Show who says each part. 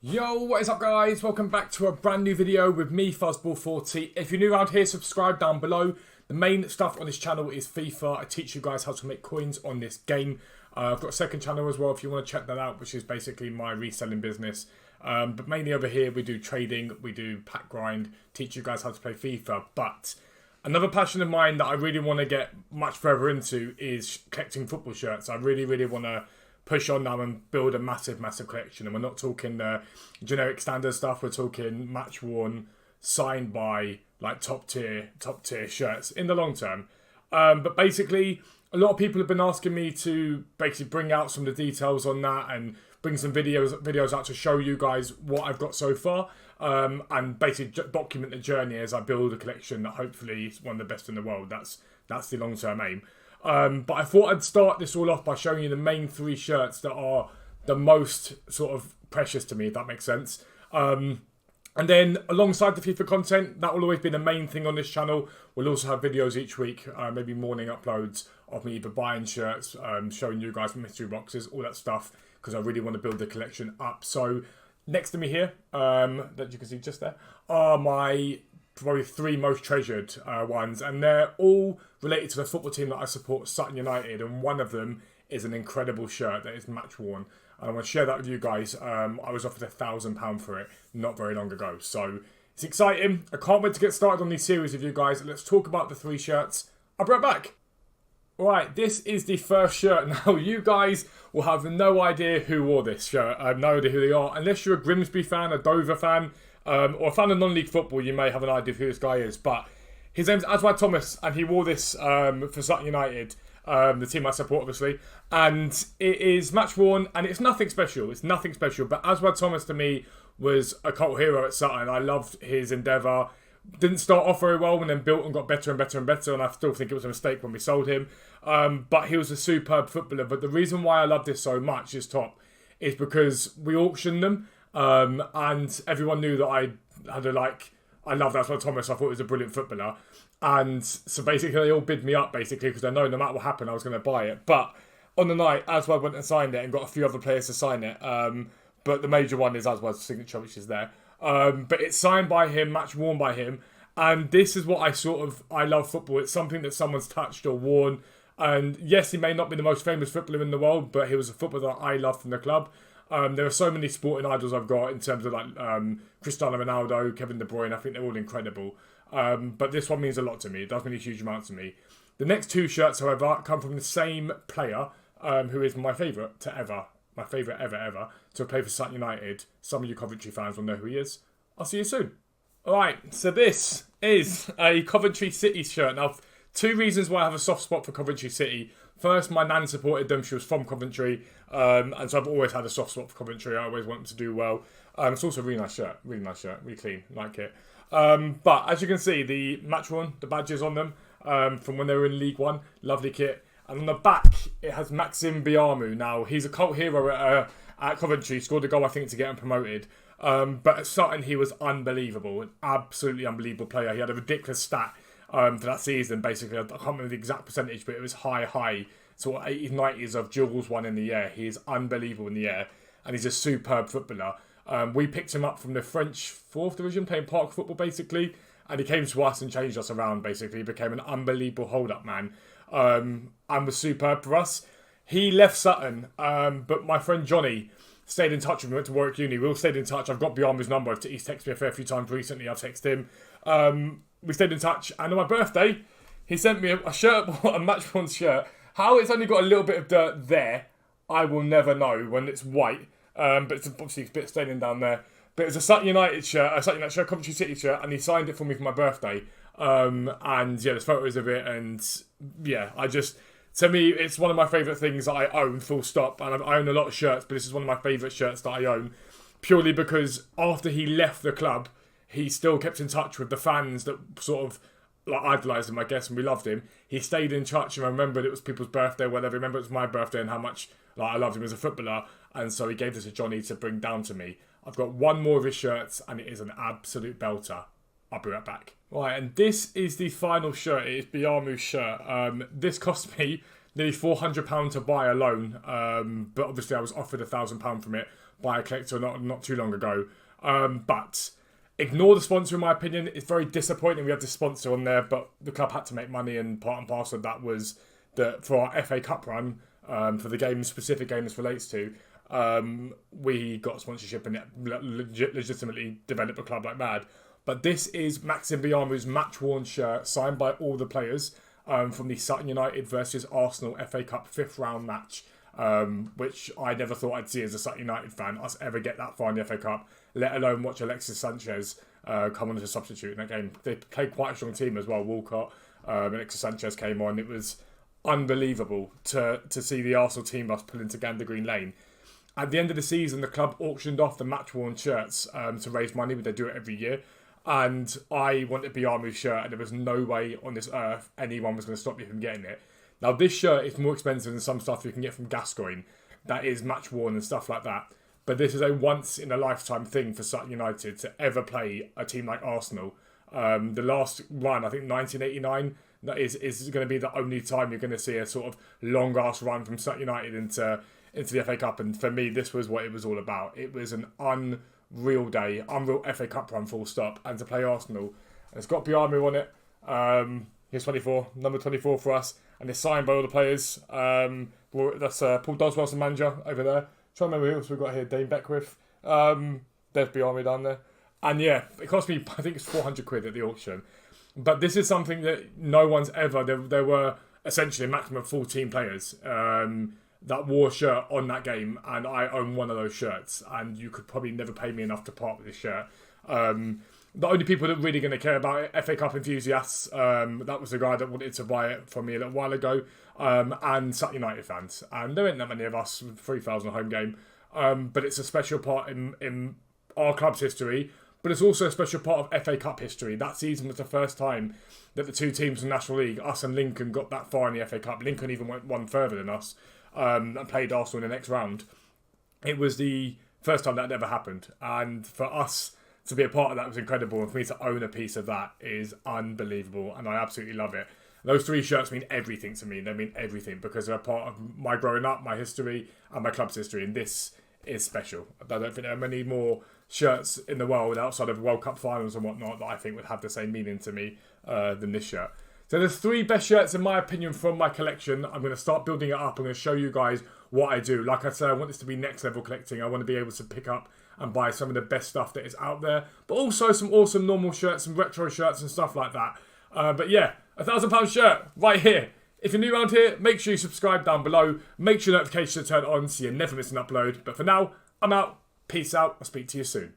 Speaker 1: Yo, what is up guys? Welcome back to a brand new video with me, Fuzzball40. If you're new around here, subscribe down below. The main stuff on this channel is FIFA. I teach you guys how to make coins on this game. I've got a second channel as well if you want to check that out, which is basically my reselling business. But mainly over here we do trading, we do pack grind, teach you guys how to play FIFA. But another passion of mine that I really want to get much further into is collecting football shirts. I really want to push on now and build a massive collection. And we're not talking generic standard stuff. We're talking Matchworn, signed by like top tier shirts in the long term. But basically, a lot of people have been asking me to basically bring out some of the details on that and bring some videos out to show you guys what I've got so far. And basically document the journey as I build a collection that hopefully is one of the best in the world. That's the long term aim. But I thought I'd start this all off by showing you the main three shirts that are the most sort of precious to me, if that makes sense. And then alongside the FIFA content, that will always be the main thing on this channel. We'll also have videos each week, maybe morning uploads of me either buying shirts, showing you guys mystery boxes, all that stuff, because I really want to build the collection up. So next to me here, that you can see just there, are my probably three most treasured ones, and they're all related to the football team that I support, Sutton United, and one of them is an incredible shirt that is Matchworn, and I want to share that with you guys. I was offered £1,000 for it not very long ago, so it's exciting. I can't wait to get started on these series with you guys. Let's talk about the three shirts. I'll be right back. Right, this is the first shirt. Now, you guys will have no idea who wore this shirt. I have no idea who they are, unless you're a Grimsby fan, a Dover fan, or a fan of non-league football. You may have an idea of who this guy is, but his name's Admiral Thomas, and he wore this for Sutton United, the team I support, obviously. And it is Matchworn, and it's nothing special. It's nothing special, but Admiral Thomas to me was a cult hero at Sutton. I loved his endeavour. Didn't start off very well and then built and got better and better and better, and I still think it was a mistake when we sold him. But he was a superb footballer. But the reason why I love this so much is because we auctioned them, and everyone knew that I loved Admiral Thomas. I thought he was a brilliant footballer, and so basically they all bid me up basically because they know no matter what happened I was going to buy it. But on the night, Aswad went and signed it and got a few other players to sign it. But the major one is Aswad's signature, which is there. But it's signed by him, Matchworn by him, and this is what I love football. It's something that someone's touched or worn, and yes, he may not be the most famous footballer in the world, but he was a footballer that I love from the club. There are so many sporting idols I've got in terms of like Cristiano Ronaldo, Kevin De Bruyne. I think they're all incredible. But this one means a lot to me. It does mean a huge amount to me. The next two shirts, however, come from the same player, who is my favourite ever to play for Sutton United. Some of you Coventry fans will know who he is. I'll see you soon. Alright, so this is a Coventry City shirt. Now, two reasons why I have a soft spot for Coventry City. First, my nan supported them. She was from Coventry. And so I've always had a soft spot for Coventry. I always want them to do well. It's also a really nice shirt. Really nice shirt. Really clean. Like it. But as you can see, the Matchworn, the badges on them, from when they were in League One. Lovely kit. And on the back, it has Maxim Biamou. Now, he's a cult hero at Coventry. He scored a goal, I think, to get him promoted. But at Sutton, he was unbelievable. An absolutely unbelievable player. He had a ridiculous stat for that season, basically. I can't remember the exact percentage, but it was high. Sort of 80s, 90s of duels won in the air. He is unbelievable in the air. And he's a superb footballer. We picked him up from the French 4th Division, playing park football, basically. And he came to us and changed us around, basically. He became an unbelievable hold-up man. And was superb for us. He left Sutton, but my friend Johnny stayed in touch with me. Went to Warwick Uni. We all stayed in touch. I've got Biamou's number. He's texted me a fair few times recently. I've texted him. We stayed in touch, and on my birthday, he sent me a shirt, a Matchworn shirt. How it's only got a little bit of dirt there, I will never know when it's white. But it's obviously a bit staining down there. But it's a Sutton United shirt, Coventry City shirt, and he signed it for me for my birthday. And yeah, there's photos of it, and yeah, to me, it's one of my favourite things that I own, full stop. And I own a lot of shirts, but this is one of my favourite shirts that I own, purely because after he left the club, he still kept in touch with the fans that sort of like idolised him, I guess, and we loved him. He stayed in touch and remembered it was people's birthday, whatever. Remember it was my birthday and how much I loved him as a footballer, and so he gave this to Johnny to bring down to me. I've got one more of his shirts, and it is an absolute belter. I'll be right back. Right, and this is the final shirt. It is Biamou's shirt. This cost me nearly £400 to buy alone, but obviously I was offered £1,000 from it by a collector not too long ago. But ignore the sponsor, in my opinion. It's very disappointing we had this sponsor on there, but the club had to make money, and part and parcel of that was that for our FA Cup run, for the specific game this relates to, we got sponsorship and it legitimately developed a club like mad. But this is Maxim Biamou's match-worn shirt, signed by all the players, from the Sutton United versus Arsenal FA Cup 5th round match, which I never thought I'd see as a Sutton United fan, us ever get that far in the FA Cup, let alone watch Alexis Sanchez come on as a substitute in that game. They played quite a strong team as well. Walcott, Alexis Sanchez came on. It was unbelievable to see the Arsenal team bus pull into Gander Green Lane. At the end of the season, the club auctioned off the match-worn shirts to raise money, but they do it every year. And I wanted Biamou's shirt, and there was no way on this earth anyone was going to stop me from getting it. Now, this shirt is more expensive than some stuff you can get from Gascoigne that is match-worn and stuff like that. But this is a once-in-a-lifetime thing for Sutton United to ever play a team like Arsenal. The last run, I think 1989, is going to be the only time you're going to see a sort of long-ass run from Sutton United into the FA Cup. And for me, this was what it was all about. It was an unreal day, unreal FA Cup run, full stop. And to play Arsenal, and it's got Biamou on it. Here's 24, number 24 for us. And it's signed by all the players. That's Paul Doswell's the manager over there. Trying to remember who else we've got here. Dane Beckwith. There's Biamou down there. And yeah, it cost me, I think it's 400 quid at the auction. But this is something that no one's ever... There were essentially a maximum of 14 players that wore a shirt on that game. And I own one of those shirts. And you could probably never pay me enough to part with this shirt. The only people that are really going to care about it, FA Cup enthusiasts, that was the guy that wanted to buy it from me a little while ago, and Sutton United fans. And there ain't that many of us with 3,000 home game, but it's a special part in our club's history, but it's also a special part of FA Cup history. That season was the first time that the two teams in the National League, us and Lincoln, got that far in the FA Cup. Lincoln even went one further than us, and played Arsenal in the next round. It was the first time that had ever happened, and for us to be a part of that was incredible, and for me to own a piece of that is unbelievable, and I absolutely love it. Those three shirts mean everything to me. They mean everything because they're a part of my growing up, my history, and my club's history, and this is special. I don't think there are many more shirts in the world outside of World Cup finals and whatnot that I think would have the same meaning to me than this shirt. So there's three best shirts in my opinion from my collection. I'm going to start building it up. I'm going to show you guys what I do. Like I said, I want this to be next level collecting. I want to be able to pick up and buy some of the best stuff that is out there, but also some awesome normal shirts, some retro shirts and stuff like that. But yeah, £1,000 shirt right here. If you're new around here, make sure you subscribe down below. Make sure notifications are turned on so you never miss an upload. But for now, I'm out. Peace out. I'll speak to you soon.